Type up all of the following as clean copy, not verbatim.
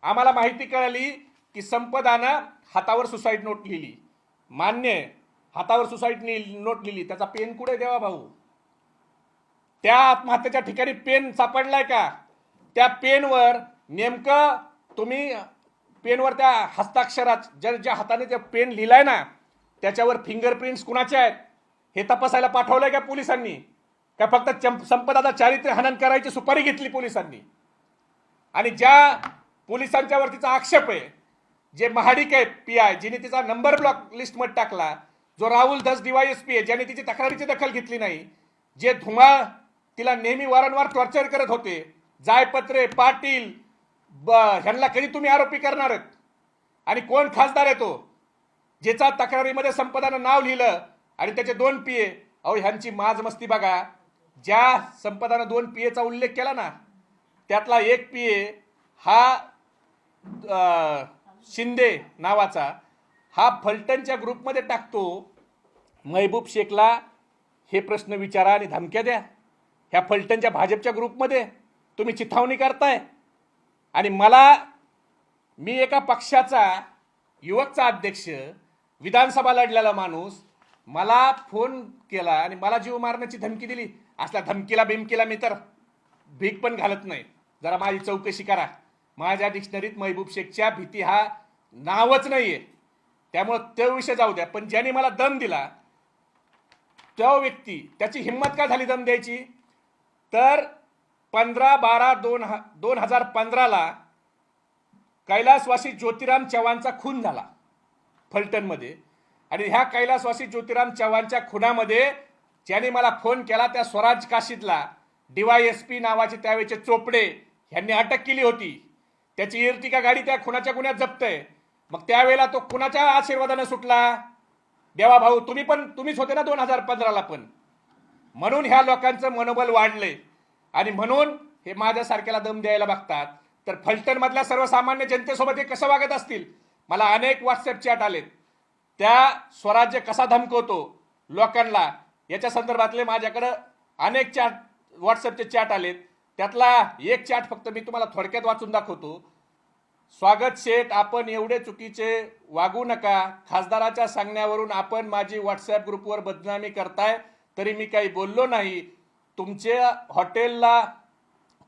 आम्हाला माहिती कळली की संपदानं हातावर सुसाईड नोट लिहिली, मान्य आहे, हातावर सुसाईड नोट लिहिली, त्याचा पेन कुठे देवा भाऊ? त्या आत्महत्येच्या ठिकाणी पेन सापडलाय का? त्या पेनवर नेमकं तुम्ही पेनवर त्या हस्ताक्षरात ज्या हाताने ते पेन लिहिलाय ना त्याच्यावर फिंगरप्रिंट्स कुणाचे आहेत हे तपासायला पाठवलंय का पोलिसांनी? का फक्त संपदाचा चारित्र्य हनन करायची सुपारी घेतली पोलिसांनी? आणि ज्या पोलिसांच्या वरतीचा आक्षेप आहे, जे महाडिक आहे पीआय जिने तिचा नंबर ब्लॉक लिस्टमध्ये टाकला, जो राहुल धस डीवायएसपी आहे ज्याने तिची तक्रारीची दखल घेतली नाही, जे धुमाळ तिला नेहमी वारंवार टॉर्चर करत होते, जायपत्रे पाटील ह्यांना कधी तुम्ही आरोपी करणार आहेत? आणि कोण खासदार आहे तो ज्याचा तक्रारीमध्ये संपदानं नाव लिहिलं आणि त्याचे 2 पीए? अहो ह्यांची माजमस्ती बघा. ज्या संपदानं 2 पीएचा उल्लेख केला ना त्यातला 1 पीए हा शिंदे नावाचा, हा फलटणच्या ग्रुपमध्ये टाकतो महबूब शेखला हे प्रश्न विचारा आणि धमक्या द्या. ह्या फलटणच्या भाजपच्या ग्रुपमध्ये तुम्ही चिथावणी करताय. आणि मी एका पक्षाचा युवकचा अध्यक्ष, विधानसभा लढलेला माणूस, मला फोन केला आणि मला जीव मारण्याची धमकी दिली. असल्या धमकीला बिमकीला मी तर भीक पण घालत नाही. जरा माझी चौकशी करा. माझ्या डिक्शनरीत महबूब शेखच्या भीती हा नावच नाहीये. त्यामुळे तो विषय जाऊ द्या. पण ज्याने मला दम दिला तो व्यक्ती, त्याची हिंमत काय झाली दम द्यायची? तर 15/12/2015 कैलासवासी ज्योतिराम चव्हाणचा खून झाला फलटणमध्ये. आणि ह्या कैलासवासी ज्योतिराम चव्हाणच्या खुनामध्ये ज्याने मला फोन केला त्या स्वराज काशीदला डीवायएसपी नावाचे त्यावेळेचे चोपडे यांनी अटक केली होती. त्याची इर्टिका गाडी त्या खुनाच्या गुन्ह्यात जप्त आहे. मग त्यावेळेला तो कुणाच्या आशीर्वादाने सुटला? देवा भाऊ तुम्हीच होते ना 2015ला पण. म्हणून ह्या लोकांचं मनोबल वाढलंय आणि म्हणून हे माझ्यासारख्याला दम द्यायला बघतात. तर फलटण मधल्या सर्वसामान्य जनतेसोबत हे कसं वागत असतील? मला अनेक व्हॉट्सअप चॅट आलेत. त्या स्वराज्य कसा धमकवतो लोकांना याच्या संदर्भातले माझ्याकडे अनेक चॅट, व्हॉट्सअपचे चॅट आलेत. त्यातला एक चॅट फक्त मी तुम्हाला थोडक्यात वाचून दाखवतो. स्वागत शेठ, आपण एवढे चुकीचे वागू नका. खासदाराच्या सांगण्यावरून आपण माझी व्हॉट्सअप ग्रुपवर बदनामी करताय, तरी मी काही बोललो नाही. तुमच्या हॉटेलला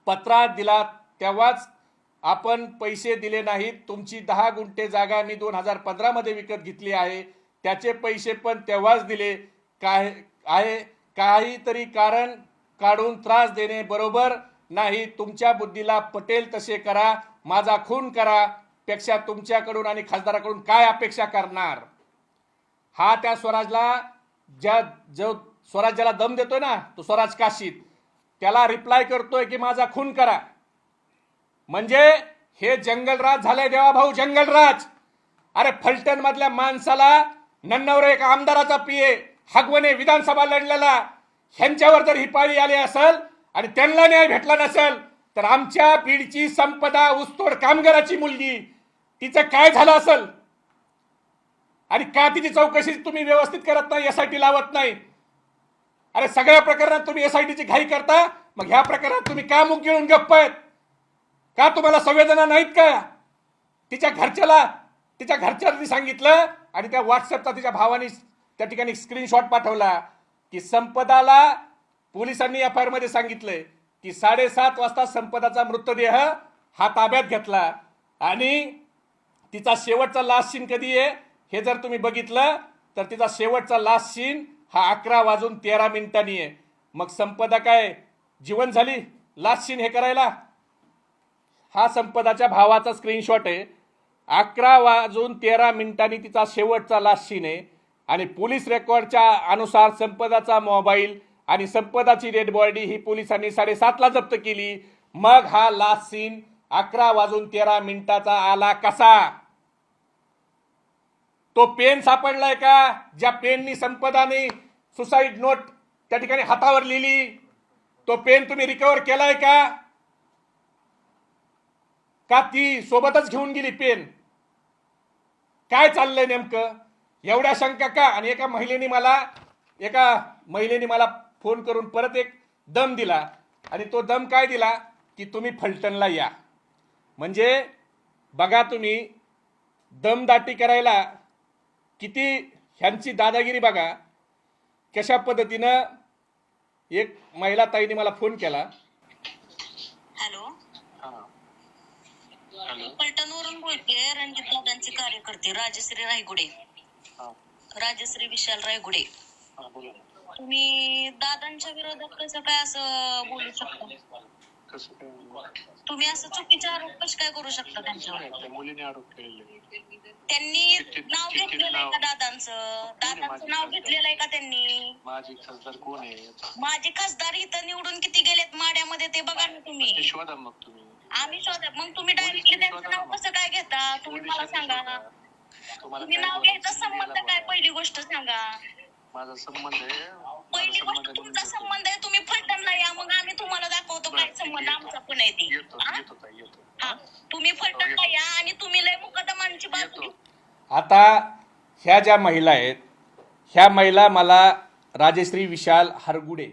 पत्रा दिला तेव्हाच आपण पैसे दिले नाहीत. तुमची 10 गुंठे जागा मी 2015 मध्ये विकत घेतली आहे, त्याचे पैसे पण तेव्हाच दिले. काहीतरी कारण काढून त्रास देणे बरोबर नाही. तुमच्या बुद्धीला पटेल तसे करा, माझा खून करा, पेक्षा तुमच्याकडून आणि खासदाराकडून काय अपेक्षा करणार? हा त्या स्वराजला जो स्वराज ज्याला दम देतोय ना तो स्वराज काशीद, त्याला रिप्लाय करतोय की माझा खून करा. म्हणजे हे जंगलराज झालंय देवा भाऊ, जंगलराज. अरे फलटण मधल्या माणसाला नन्नवर एक आमदाराचा पीए हगवणे विधानसभा लढलेला, ह्यांच्यावर जर ही पाळी आली असेल आणि त्यांना न्याय भेटला नसेल तर आमच्या बीडची संपदा ऊसतोड कामगाराची मुलगी, तिचं काय झालं असेल? आणि का तिची चौकशी तुम्ही व्यवस्थित करत नाही, एसआयटी लावत नाही? अरे सगळ्या प्रकरणात तुम्ही एसआयटीची घाई करता, मग ह्या प्रकरणात तुम्ही का मुख गिळून गप्प आहेत? का तुम्हाला संवेदना नाहीत का? तिच्या घरच्यांनी सांगितलं आणि त्या व्हॉट्सअपचा तिच्या भावाने त्या ठिकाणी स्क्रीनशॉट पाठवला की संपदाला पोलिसांनी एफआयआर मध्ये सांगितलंय की 7:30 वाजता संपदाचा मृतदेह हा ताब्यात घेतला. आणि तिचा शेवटचा लास्ट सीन कधी आहे हे जर तुम्ही बघितलं तर तिचा शेवटचा लास्ट सीन हा 11:13 आहे. मग संपदा काय जीवन झाली लास्ट सीन हे करायला? हा संपदाच्या भावाचा स्क्रीनशॉट आहे. 11:13 तिचा शेवटचा लास्ट सीन आहे. आणि पोलीस रेकॉर्डच्या अनुसार संपदाचा मोबाईल आणि संपदाची डेड बॉडी ही पोलिसांनी 7:30ला जप्त केली. मग हा लास्ट सीन 11:13 आला कसा? तो पेन सापडलाय का ज्या पेननी संपदाने सुसाईड नोट त्या ठिकाणी हातावर लिहिली? तो पेन तुम्ही रिकव्हर केलाय का ती सोबतच घेऊन गेली पेन? काय चाललंय नेमकं? एवढ्या शंका का? आणि एका महिलेने मला फोन करून परत एक दम दिला. आणि तो दम काय दिला की तुम्ही फलटणला या. म्हणजे बघा तुम्ही दमदाटी करायला किती ह्यांची दादागिरी बघा. कशा पद्धतीनं एक महिला ताईने मला फोन केला. हॅलो, पलटणवरून बोलते. रणजित दादांचे कार्यकर्ते राजश्री रायगुडे. राजश्री विशाल रायगुडे. तुम्ही दादांच्या विरोधात कसं काय असं बोलू शकता? तुम्ही असं चुकीचे आरोप कसे काय करू शकता त्यांच्यावर? मुलीने आरोप केलेले. त्यांनी नाव घेतलेलं आहे का दादांचं? दादांचं नाव घेतलेलं आहे का त्यांनी? माझे खासदार कोण आहे? माझे खासदार इथं निवडून किती गेलेत माड्यामध्ये ते बघा ना तुम्ही. शोधा मग तुम्ही. आम्ही शोधा. मग तुम्ही डायरेक्टली त्यांचं नाव कसं काय घेता? तुम्ही मला सांगा. तुम्ही नाव घ्यायचा संबंध काय? पहिली गोष्ट सांगा. माझा संबंध आहे. पहिली गोष्ट तुमचा संबंध आहे. तुम्ही फलटणला या, मग आम्ही तुम्हाला दाखवतो काय संबंध आमचा पण आहे ती. तुम्ही फलटणला या आणि तुम्ही लय मुकदमांची बाजू घेऊ. आता ह्या ज्या महिला आहेत, ह्या महिला मला राजश्री विशाल हरगुडे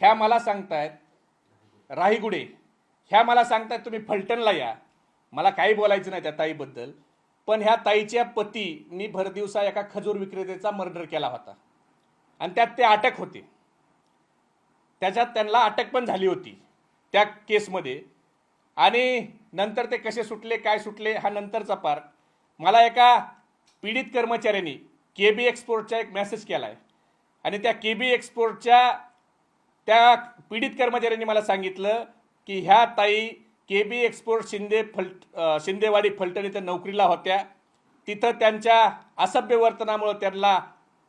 ह्या मला सांगतायत, राहीगुडे ह्या मला सांगतायत तुम्ही फलटणला या. मला काही बोलायचं नाही त्या ताईबद्दल, पण ह्या ताईच्या पतीनी भरदिवसा एका खजूर विक्रेत्याचा मर्डर केला होता आणि त्यात ते अटक होते. त्याच्यात त्यांना अटक पण झाली होती त्या केसमध्ये. आणि नंतर ते कसे सुटले काय सुटले हा नंतरचा पार्ट. मला एका पीडित कर्मचाऱ्यांनी KB एक्सपोर्टचा एक मेसेज केला आहे आणि त्या KB एक्सपोर्टच्या त्या पीडित कर्मचाऱ्यांनी मला सांगितलं की ह्या ताई KB एक्सपोर्ट शिंदेवाडी फलटण इथं नोकरीला होत्या. तिथं त्यांच्या असभ्य वर्तनामुळे त्यांना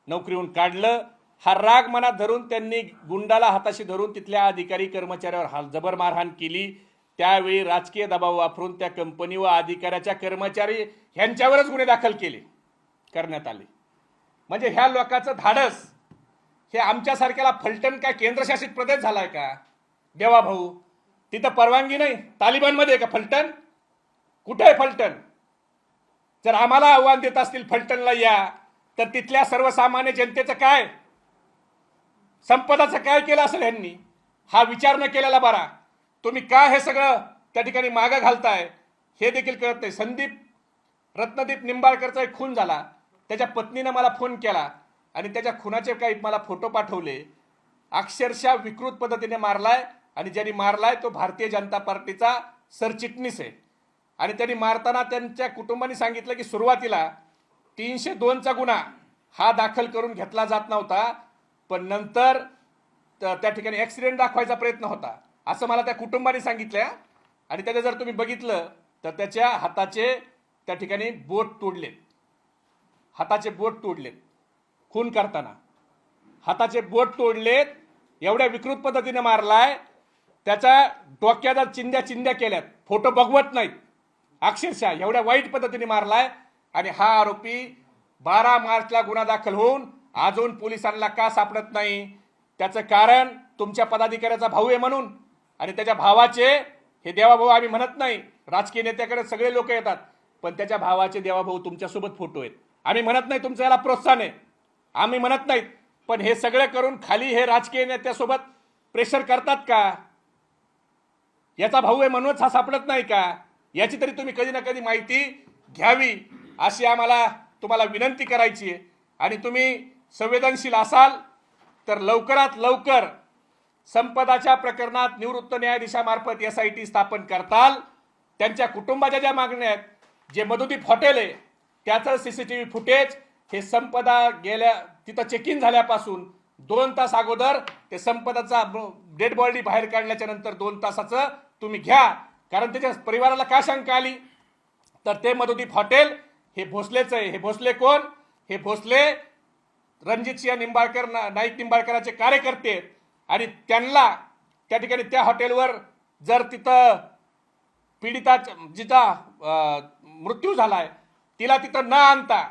नोकरीहून काढलं. हा राग मनात धरून त्यांनी गुंडाला हाताशी धरून तिथल्या अधिकारी कर्मचाऱ्यावर जबर मारहाण केली. त्यावेळी राजकीय दबाव वापरून त्या कंपनी व अधिकाऱ्याच्या कर्मचारी ह्यांच्यावरच गुन्हे दाखल करण्यात आले. म्हणजे ह्या लोकांचं धाडस हे आमच्यासारख्याला फलटण काय केंद्रशासित प्रदेश झालाय का? देवा भाऊ, तिथं परवानगी नाही. तालिबानमध्ये आहे का फलटण? कुठे आहे फलटण? जर आम्हाला आव्हान देत असतील फलटणला या, तर तिथल्या सर्वसामान्य जनतेचं काय, संपदाचं काय केलं असेल ह्यांनी? हा विचार न केलेला बरा. तुम्ही काय हे सगळं त्या ठिकाणी मागं घालताय हे देखील कळत नाही. रत्नदीप निंबाळकरचा एक खून झाला. त्याच्या पत्नीनं मला फोन केला आणि त्याच्या खुनाचे काही मला फोटो पाठवले. अक्षरशः विकृत पद्धतीने मारलाय आणि ज्यांनी मारलाय तो भारतीय जनता पार्टीचा सरचिटणीस आहे. आणि त्यांनी मारताना त्यांच्या कुटुंबाने सांगितलं की सुरुवातीला 302चा गुन्हा हा दाखल करून घेतला जात नव्हता, पण नंतर त्या ठिकाणी ॲक्सिडेंट दाखवायचा प्रयत्न होता असं मला त्या कुटुंबाने सांगितलं. आणि त्याचं जर तुम्ही बघितलं तर त्याच्या हाताचे त्या ठिकाणी बोट तोडलेत. हाताचे बोट तोडलेत खून करताना. हाताचे बोट तोडलेत. एवढ्या विकृत पद्धतीने मारलाय. त्याच्या डोक्याला चिंध्या केल्यात. फोटो बघवत नाहीत. अक्षरशः एवढ्या वाईट पद्धतीने मारलाय. आणि हा आरोपी 12 मार्चला गुन्हा दाखल होऊन अजून पोलिसांना का सापडत नाही? त्याचं कारण तुमच्या पदाधिकाऱ्याचा भाऊ आहे म्हणून. आणि त्याच्या भावाचे, हे देवाभाऊ आम्ही म्हणत नाही, राजकीय नेत्याकडे सगळे लोक येतात, पण त्याच्या भावाचे देवाभाऊ तुमच्यासोबत फोटो आहेत. आम्ही म्हणत नाही तुमचं याला प्रोत्साहन आहे, आम्ही म्हणत नाहीत, पण हे सगळं करून खाली हे राजकीय नेत्यासोबत प्रेशर करतात का? याचा भाऊ आहे म्हणूनच हा सापडत नाही का? याची तरी तुम्ही कधी ना कधी माहिती घ्यावी अशी आम्हाला तुम्हाला विनंती करायची आहे. आणि तुम्ही संवेदनशील असाल तर लवकरात लवकर संपदाच्या प्रकरणात निवृत्त न्यायाधीशामार्फत SIT स्थापन करताल. त्यांच्या कुटुंबाच्या ज्या मागण्या आहेत, जे मधुदीप हॉटेल आहे त्याचं CCTV फुटेज हे संपदा गेल्या तिथं चेक इन झाल्यापासून 2 तास अगोदर ते संपदाचा डेड बॉडी बाहेर काढल्याच्या नंतर 2 तासाचं तुम्ही घ्या. कारण त्याच्या परिवाराला का शंका आली तर ते मधुदीप हॉटेल हे भोसलेच आहे. हे भोसले कोण? हे भोसले रणजितसिंह निंबाळकर, नाईक निंबाळकरांचे कार्यकर्ते आहेत. आणि त्यांना त्या ठिकाणी त्या हॉटेलवर जर तिथं पीडिता जिचा मृत्यू झालाय तिला तिथं न आणता,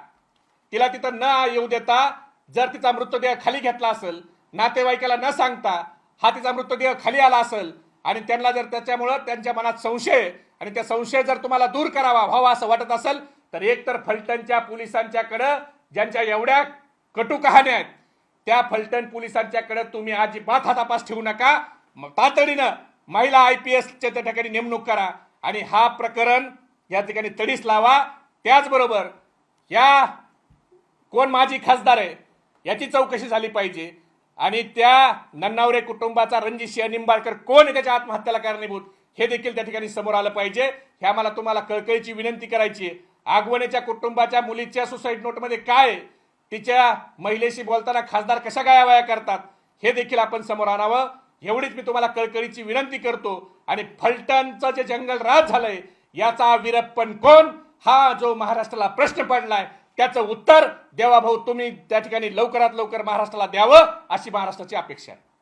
तिला तिथं न येऊ देता जर तिचा मृतदेह खाली घेतला असेल, नातेवाईकाला न सांगता हा तिचा मृतदेह खाली आला असेल आणि त्यांना जर त्याच्यामुळं त्यांच्या मनात संशय, आणि त्या संशय जर तुम्हाला दूर करावा व्हावा असं वाटत असेल तर एकतर फलटणच्या पोलिसांच्याकडं ज्यांच्या एवढ्या कटू कहाण्या आहेत त्या फलटण पोलिसांच्याकडे तुम्ही अजिबात हातापास ठेवू नका. मग तातडीनं महिला IPSच्या त्या ठिकाणी नेमणूक करा आणि हा प्रकरण या ठिकाणी तडीस लावा. त्याचबरोबर या कोण माजी खासदार आहे याची चौकशी झाली पाहिजे आणि त्या नन्नावरे कुटुंबाचा रणजितसिंह निंबाळकर कोण आहे त्याच्या आत्महत्येला कारणीभूत हे देखील त्या ठिकाणी समोर आलं पाहिजे. ह्या मला तुम्हाला कळकळीची विनंती करायची आहे. आगवणेच्या कुटुंबाच्या मुलीच्या सुसाईड नोटमध्ये काय आहे, तिच्या महिलेशी बोलताना खासदार कशा गायावाया करतात हे देखील आपण समोर आणावं एवढीच मी तुम्हाला कळकळीची विनंती करतो. आणि फलटणचं जे जंगल राज झालंय याचा वीरप्पन कोण हा जो महाराष्ट्राला प्रश्न पडलाय त्याचं उत्तर देवाभाऊ तुम्ही त्या ठिकाणी लवकरात लवकर महाराष्ट्राला द्यावं अशी महाराष्ट्राची अपेक्षा आहे.